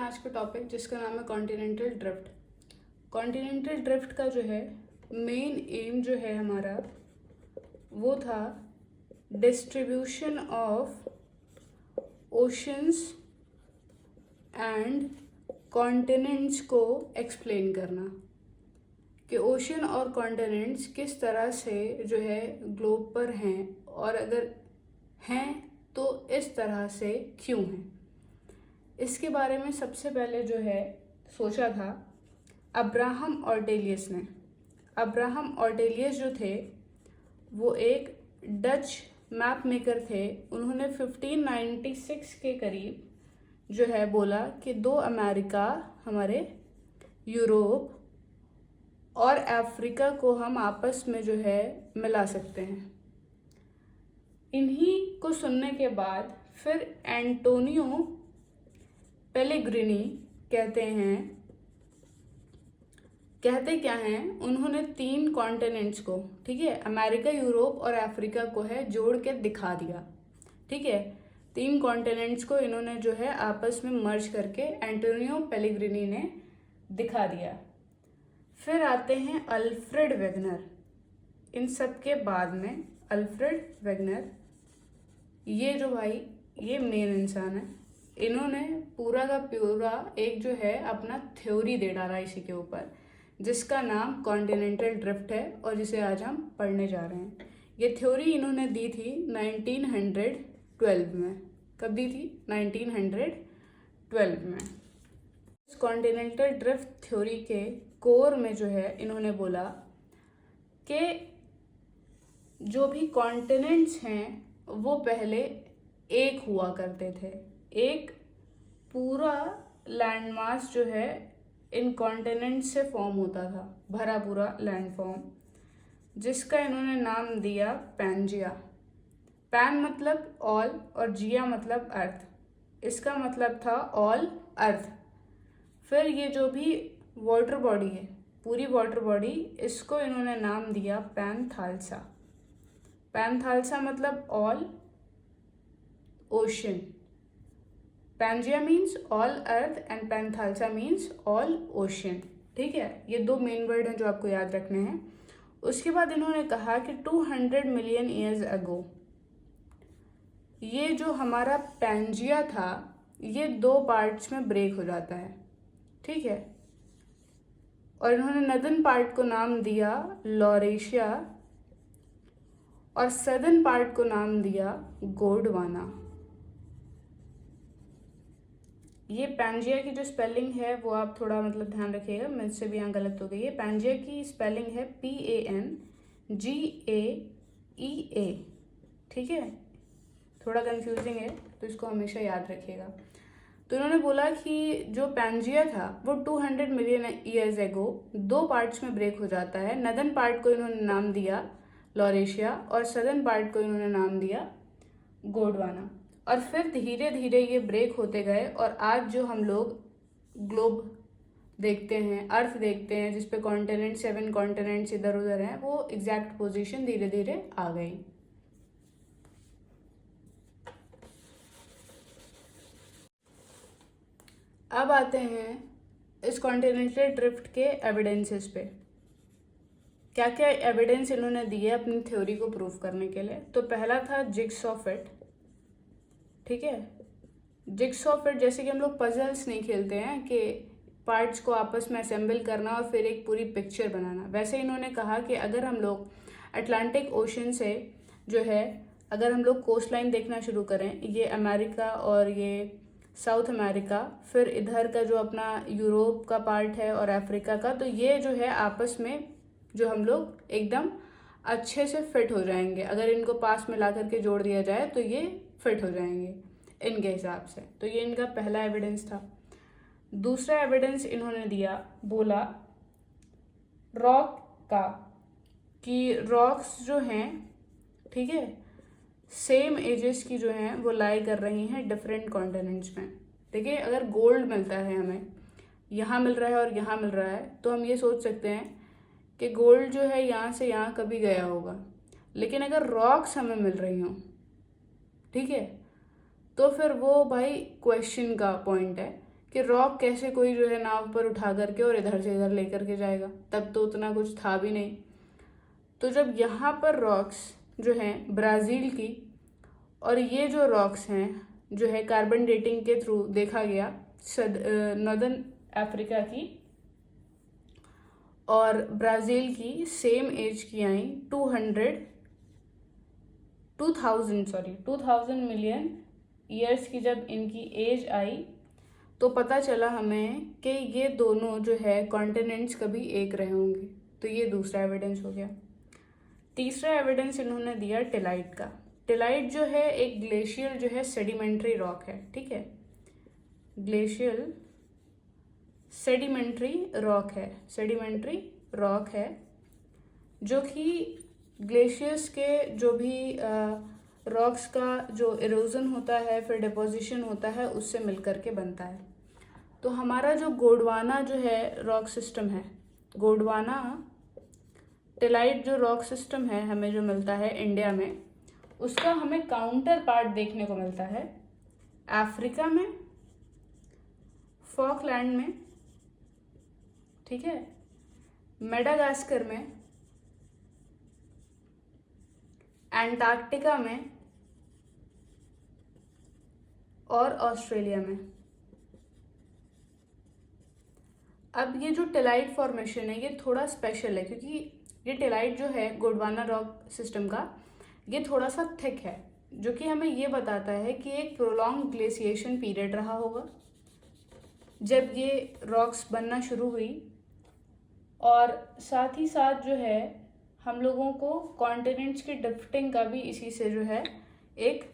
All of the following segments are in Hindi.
आज का टॉपिक जिसका नाम है कॉन्टिनेंटल ड्रिफ्ट। कॉन्टिनेंटल ड्रिफ्ट का जो है मेन एम जो है हमारा वो था distribution of oceans and continents को एक्सप्लेन करना कि ओशन और कॉन्टिनेंट्स किस तरह से जो है ग्लोब पर हैं और अगर हैं तो इस तरह से क्यों हैं। इसके बारे में सबसे पहले जो है सोचा था अब्राहम ऑर्टेलियस ने। अब्राहम ऑर्टेलियस जो थे वो एक डच मैप मेकर थे। उन्होंने 1596 के करीब जो है बोला कि दो अमेरिका हमारे यूरोप और अफ्रीका को हम आपस में जो है मिला सकते हैं। इन्हीं को सुनने के बाद फिर एंटोनियो पेलेग्रिनी कहते क्या हैं, उन्होंने 3 कॉन्टिनेंट्स को, ठीक है, अमेरिका, यूरोप और अफ्रीका को है जोड़ के दिखा दिया। ठीक है, 3 कॉन्टिनेंट्स को इन्होंने जो है आपस में मर्ज करके एंटोनियो पेलेग्रिनी ने दिखा दिया। फिर आते हैं अल्फ्रेड वेगनर। इन सब के बाद में अल्फ्रेड वेगनर, ये जो भाई ये मेन इंसान है, इन्होंने पूरा का पूरा एक जो है अपना थ्योरी दे डाला इसी के ऊपर, जिसका नाम कॉन्टिनेंटल ड्रिफ्ट है और जिसे आज हम पढ़ने जा रहे हैं। ये थ्योरी इन्होंने दी थी 1912 में। कब दी थी? 1912 में। इस कॉन्टिनेंटल ड्रिफ्ट थ्योरी के कोर में जो है इन्होंने बोला कि जो भी कॉन्टिनेंट्स हैं वो पहले एक हुआ करते थे। एक पूरा लैंडमास जो है इन कॉन्टिनेंट से फॉर्म होता था, भरा पूरा लैंड फॉर्म, जिसका इन्होंने नाम दिया पैंजिया। पैन मतलब ऑल और जिया मतलब अर्थ। इसका मतलब था ऑल अर्थ। फिर ये जो भी वाटर बॉडी है, पूरी वाटर बॉडी, इसको इन्होंने नाम दिया पैंथालसा। पैंथालसा मतलब all ocean. Pangaea means all earth and Panthalassa means all ocean. ठीक है, ये 2 मेन वर्ड हैं जो आपको याद रखने हैं। उसके बाद इन्होंने कहा कि 200 मिलियन ईयर्स अगो ये जो हमारा पैंजिया था ये 2 पार्ट्स में ब्रेक हो जाता है। ठीक है, और इन्होंने नदर्न पार्ट को नाम दिया लॉरेशिया और सदर्न पार्ट को नाम दिया गोंडवाना। ये पैंजिया की जो स्पेलिंग है वो आप थोड़ा मतलब ध्यान रखिएगा, मुझसे भी यहाँ गलत हो गई है। पैंजिया की स्पेलिंग है PANGAEA। ठीक है, थोड़ा कंफ्यूजिंग है तो इसको हमेशा याद रखिएगा। तो इन्होंने बोला कि जो पैंजिया था वो 200 मिलियन ईयर्स एगो 2 पार्ट्स में ब्रेक हो जाता है। नदर्न पार्ट को इन्होंने नाम दिया लॉरेशिया और सदर्न पार्ट को इन्होंने नाम दिया गोंडवाना। और फिर धीरे धीरे ये ब्रेक होते गए और आज जो हम लोग ग्लोब देखते हैं, अर्थ देखते हैं, जिसपे कॉन्टिनेंट 7 कॉन्टिनेंट्स इधर उधर हैं, वो एग्जैक्ट पोजीशन धीरे धीरे आ गई। अब आते हैं इस कॉन्टिनेंटल ड्रिफ्ट के एविडेंसेस पे। क्या क्या एविडेंस इन्होंने दिए अपनी थ्योरी को प्रूव करने के लिए। तो पहला था जिगसॉ फिट। ठीक है, जिगसॉ फिट जैसे कि हम लोग पजल्स नहीं खेलते हैं कि पार्ट्स को आपस में असेंबल करना और फिर एक पूरी पिक्चर बनाना, वैसे इन्होंने कहा कि अगर हम लोग अटलांटिक ओशन से जो है अगर हम लोग कोस्ट लाइन देखना शुरू करें, ये अमेरिका और ये साउथ अमेरिका, फिर इधर का जो अपना यूरोप का पार्ट है और अफ्रीका का, तो ये जो है आपस में जो हम लोग एकदम अच्छे से फिट हो जाएंगे। अगर इनको पास में ला करके जोड़ दिया जाए तो ये फिट हो जाएंगे इनके हिसाब से। तो ये इनका पहला एविडेंस था। दूसरा एविडेंस इन्होंने दिया, बोला रॉक का, कि रॉक्स जो हैं, ठीक है, सेम एजेस की जो हैं वो लाई कर रही हैं डिफरेंट कॉन्टिनेंट्स में। देखिए, अगर गोल्ड मिलता है हमें, यहाँ मिल रहा है और यहाँ मिल रहा है, तो हम ये सोच सकते हैं कि गोल्ड जो है यहाँ से यहाँ कभी गया होगा। लेकिन अगर रॉक्स हमें मिल रही हों, ठीक है, तो फिर वो भाई क्वेश्चन का पॉइंट है कि रॉक कैसे कोई जो है नाव पर उठा करके और इधर से इधर लेकर के जाएगा, तब तो उतना कुछ था भी नहीं। तो जब यहाँ पर रॉक्स जो हैं ब्राज़ील की और ये जो रॉक्स हैं जो है कार्बन डेटिंग के थ्रू देखा गया नॉर्दर्न अफ्रीका की और ब्राज़ील की सेम एज की आई 2000 मिलियन ईयर्स की जब इनकी एज आई तो पता चला हमें कि ये दोनों जो है कॉन्टिनेंट्स कभी एक रहे होंगे। तो ये दूसरा एविडेंस हो गया। तीसरा एविडेंस इन्होंने दिया टिलाइट का। टिलाइट जो है एक ग्लेशियल जो है सेडिमेंट्री रॉक है, ठीक है, ग्लेशियल सेडिमेंट्री रॉक है जो कि ग्लेशियर्स के जो भी रॉक्स का जो इरोजन होता है फिर डिपोजिशन होता है उससे मिलकर के बनता है। तो हमारा जो गोंडवाना जो है रॉक सिस्टम है, गोंडवाना टिलाइट जो रॉक सिस्टम है हमें जो मिलता है इंडिया में, उसका हमें काउंटर पार्ट देखने को मिलता है अफ्रीका में, फॉकलैंड में, ठीक है, मेडागास्कर में, अंटार्कटिका में और ऑस्ट्रेलिया में। अब ये जो टिलाइट फॉर्मेशन है ये थोड़ा स्पेशल है क्योंकि ये टिलाइट जो है गोंडवाना रॉक सिस्टम का ये थोड़ा सा थिक है, जो कि हमें ये बताता है कि एक प्रोलॉन्ग ग्लेशिएशन पीरियड रहा होगा जब ये रॉक्स बनना शुरू हुई। और साथ ही साथ जो है हम लोगों को कॉन्टिनेंट्स की ड्रिफ्टिंग का भी इसी से जो है एक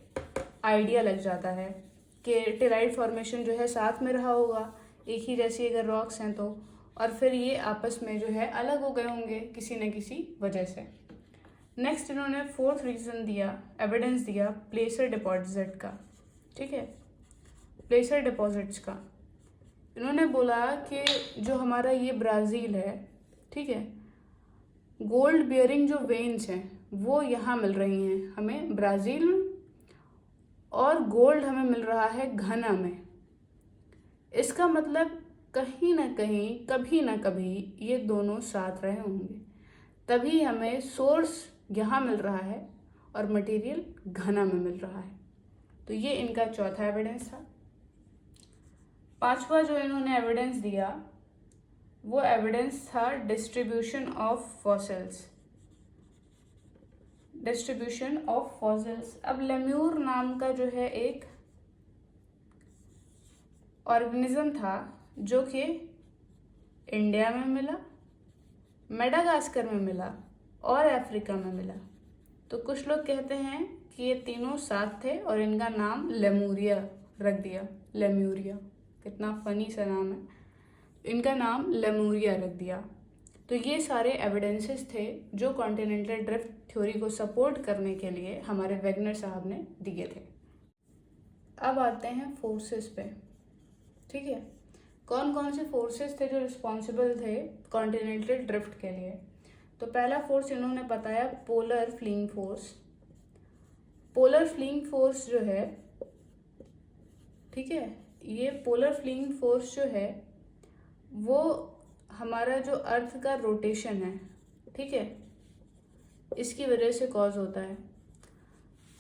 आइडिया लग जाता है कि टिलाइट फॉर्मेशन जो है साथ में रहा होगा, एक ही जैसी अगर रॉक्स हैं तो, और फिर ये आपस में जो है अलग हो गए होंगे किसी न किसी वजह से। नेक्स्ट इन्होंने फोर्थ रीज़न दिया, एविडेंस दिया प्लेसर डिपॉजिट का, ठीक है, प्लेसर डिपॉजिट्स का। इन्होंने बोला कि जो हमारा ये ब्राज़ील है, ठीक है, गोल्ड बियरिंग जो वेन्स हैं वो यहाँ मिल रही हैं हमें ब्राज़ील में, और गोल्ड हमें मिल रहा है घना में। इसका मतलब कहीं ना कहीं कभी ना कभी ये दोनों साथ रहे होंगे, तभी हमें सोर्स यहाँ मिल रहा है और मटेरियल घना में मिल रहा है। तो ये इनका चौथा एविडेंस था। पांचवा जो इन्होंने एविडेंस दिया वो एविडेंस था डिस्ट्रीब्यूशन ऑफ फॉसिल्स। अब लेम्यूर नाम का जो है एक ऑर्गेनिज्म था जो कि इंडिया में मिला, मेडागास्कर में मिला और अफ्रीका में मिला। तो कुछ लोग कहते हैं कि ये तीनों साथ थे और इनका नाम लेमूरिया रख दिया। लेम्यूरिया, कितना फनी सा नाम है, इनका नाम लेमूरिया रख दिया। तो ये सारे एविडेंसेस थे जो कॉन्टिनेंटल ड्रिफ्ट थ्योरी को सपोर्ट करने के लिए हमारे वेगनर साहब ने दिए थे। अब आते हैं फोर्सेस पे, ठीक है, कौन कौन से फोर्सेस थे जो रिस्पॉन्सिबल थे कॉन्टिनेंटल ड्रिफ्ट के लिए। तो पहला फोर्स इन्होंने बताया polar fleeing force. Polar fleeing force जो है, ठीक है, ये पोलर फ्लीइंग फोर्स जो है वो हमारा जो अर्थ का रोटेशन है, ठीक है, इसकी वजह से कॉज होता है।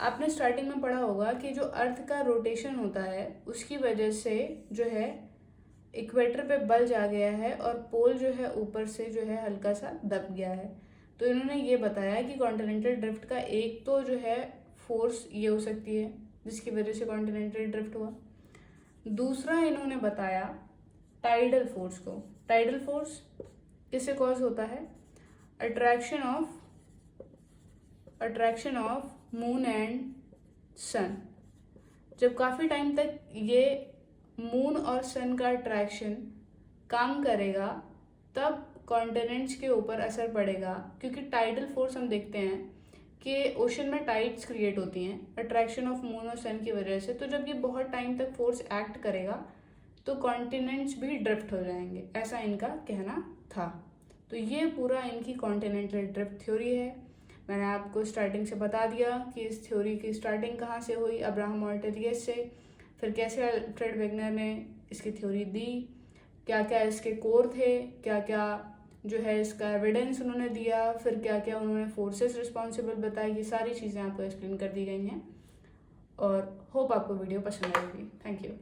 आपने स्टार्टिंग में पढ़ा होगा कि जो अर्थ का रोटेशन होता है उसकी वजह से जो है इक्वेटर पे बल्ज आ गया है और पोल जो है ऊपर से जो है हल्का सा दब गया है। तो इन्होंने ये बताया कि कॉन्टिनेंटल ड्रिफ्ट का एक तो जो है फोर्स ये हो सकती है जिसकी वजह से कॉन्टिनेंटल ड्रिफ्ट हुआ। दूसरा इन्होंने बताया टाइडल फोर्स को। टाइडल फोर्स किससे कॉज होता है? अट्रैक्शन ऑफ मून एंड सन। जब काफ़ी टाइम तक ये मून और सन का अट्रैक्शन काम करेगा तब कॉन्टिनेंट्स के ऊपर असर पड़ेगा, क्योंकि टाइडल फोर्स हम देखते हैं कि ओशन में टाइड्स क्रिएट होती हैं अट्रैक्शन ऑफ मून और सन की वजह से। तो जब ये बहुत टाइम तक फोर्स एक्ट करेगा तो कॉन्टिनेंट्स भी ड्रिफ्ट हो जाएंगे, ऐसा इनका कहना था। तो ये पूरा इनकी कॉन्टिनेंटल ड्रिफ्ट थ्योरी है। मैंने आपको स्टार्टिंग से बता दिया कि इस थ्योरी की स्टार्टिंग कहाँ से हुई, अब्राहम ऑर्टेलियस से, फिर कैसे अल्फ्रेड वेगनर ने इसकी थ्योरी दी, क्या क्या इसके कोर थे, क्या क्या जो है इसका एविडेंस उन्होंने दिया, फिर क्या क्या उन्होंने फोर्सेस रिस्पॉन्सिबल बताई, ये सारी चीज़ें आपको एक्सप्लेन कर दी गई हैं। और होप आपको वीडियो पसंद आएगी। Thank you.